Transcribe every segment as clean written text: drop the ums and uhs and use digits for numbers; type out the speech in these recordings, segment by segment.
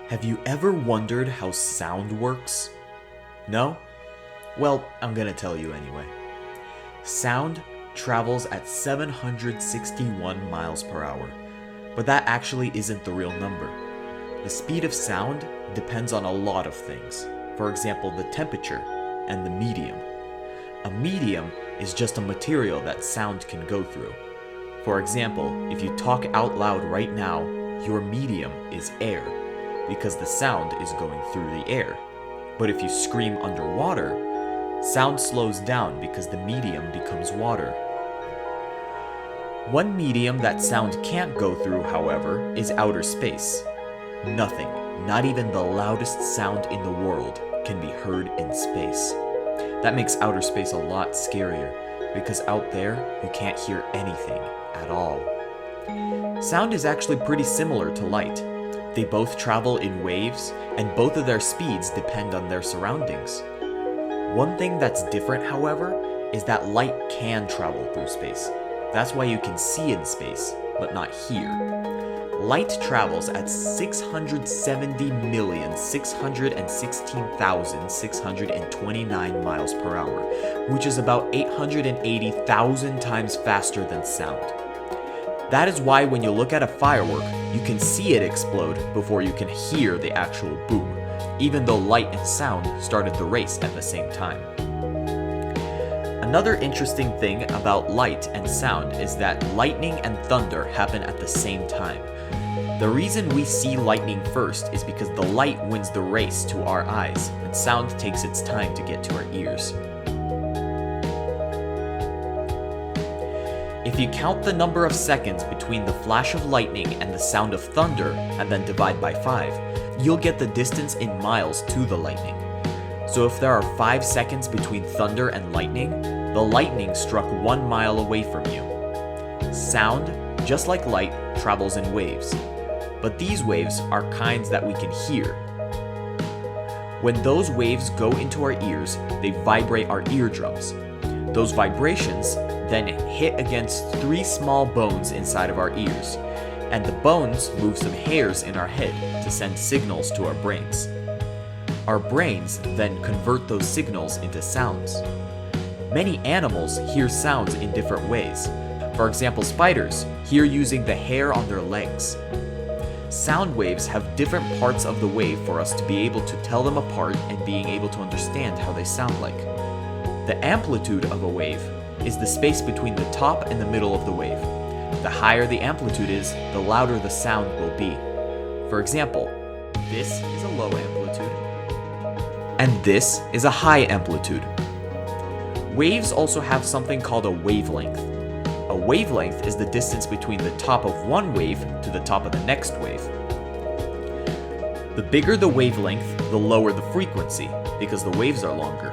Have you ever wondered how sound works? No? Well, I'm gonna tell you anyway. Sound travels at 761 miles per hour, but that actually isn't the real number. The speed of sound depends on a lot of things. For example, the temperature and the medium. A medium is just a material that sound can go through. For example, if you talk out loud right now, your medium is air, because the sound is going through the air. But if you scream underwater, sound slows down because the medium becomes water. One medium that sound can't go through, however, is outer space. Nothing, not even the loudest sound in the world, can be heard in space. That makes outer space a lot scarier, because out there, you can't hear anything at all. Sound is actually pretty similar to light. They both travel in waves, and both of their speeds depend on their surroundings. One thing that's different, however, is that light can travel through space. That's why you can see in space, but not hear. Light travels at 670,616,629 miles per hour, which is about 880,000 times faster than sound. That is why when you look at a firework, you can see it explode before you can hear the actual boom, even though light and sound started the race at the same time. Another interesting thing about light and sound is that lightning and thunder happen at the same time. The reason we see lightning first is because the light wins the race to our eyes, and sound takes its time to get to our ears. If you count the number of seconds between the flash of lightning and the sound of thunder, and then divide by 5, you'll get the distance in miles to the lightning. So if there are 5 seconds between thunder and lightning, the lightning struck 1 mile away from you. Sound, just like light, travels in waves. But these waves are kinds that we can hear. When those waves go into our ears, they vibrate our eardrums. Those vibrations then hit against 3 small bones inside of our ears, and the bones move some hairs in our head to send signals to our brains. Our brains then convert those signals into sounds. Many animals hear sounds in different ways. For example, spiders hear using the hair on their legs. Sound waves have different parts of the wave for us to be able to tell them apart and being able to understand how they sound like. The amplitude of a wave is the space between the top and the middle of the wave. The higher the amplitude is, the louder the sound will be. For example, this is a low amplitude, and this is a high amplitude. Waves also have something called a wavelength. A wavelength is the distance between the top of one wave to the top of the next wave. The bigger the wavelength, the lower the frequency, because the waves are longer.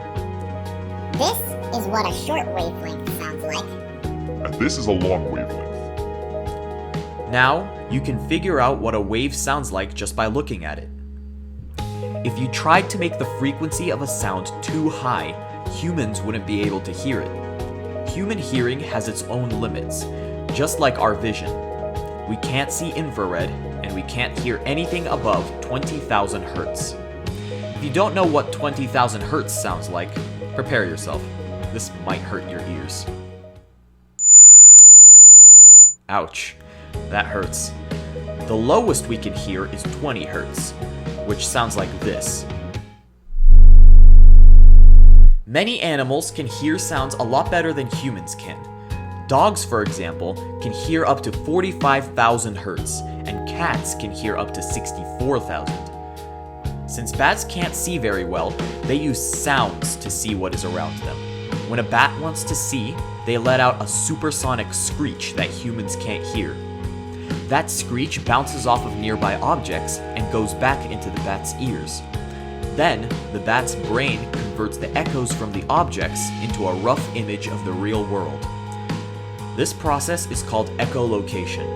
This is what a short wavelength sounds like. And this is a long wavelength. Now, you can figure out what a wave sounds like just by looking at it. If you tried to make the frequency of a sound too high, humans wouldn't be able to hear it. Human hearing has its own limits, just like our vision. We can't see infrared, and we can't hear anything above 20,000 hertz. If you don't know what 20,000 hertz sounds like, prepare yourself. This might hurt your ears. Ouch, that hurts. The lowest we can hear is 20 hertz, which sounds like this. Many animals can hear sounds a lot better than humans can. Dogs, for example, can hear up to 45,000 hertz, and cats can hear up to 64,000. Since bats can't see very well, they use sounds to see what is around them. When a bat wants to see, they let out a supersonic screech that humans can't hear. That screech bounces off of nearby objects and goes back into the bat's ears. Then, the bat's brain converts the echoes from the objects into a rough image of the real world. This process is called echolocation.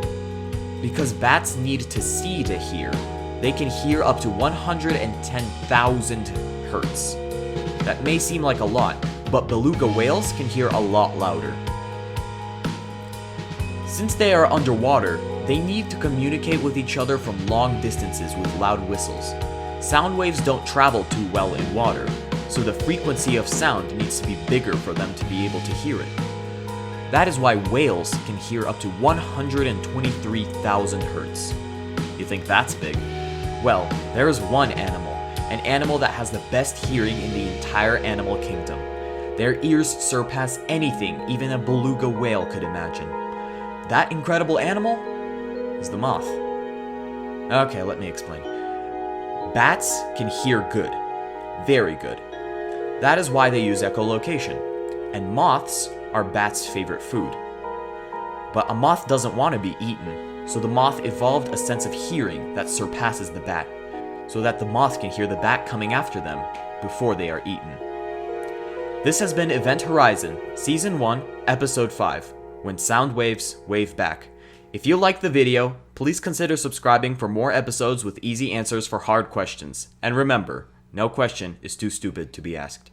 Because bats need to see to hear, they can hear up to 110,000 hertz. That may seem like a lot, but beluga whales can hear a lot louder. Since they are underwater, They need to communicate with each other from long distances with loud whistles. Sound waves don't travel too well in water, so the frequency of sound needs to be bigger for them to be able to hear it. That is why whales can hear up to 123,000 hertz. You think that's big? Well, there is one animal, an animal that has the best hearing in the entire animal kingdom. Their ears surpass anything even a beluga whale could imagine. That incredible animal is the moth. Okay, let me explain. Bats can hear good, very good. That is why they use echolocation, and moths are bats' favorite food. But a moth doesn't want to be eaten, so the moth evolved a sense of hearing that surpasses the bat, so that the moth can hear the bat coming after them before they are eaten. This has been Event Horizon, Season 1, Episode 5, When Sound Waves Wave Back. If you liked the video, please consider subscribing for more episodes with easy answers for hard questions. And remember, no question is too stupid to be asked.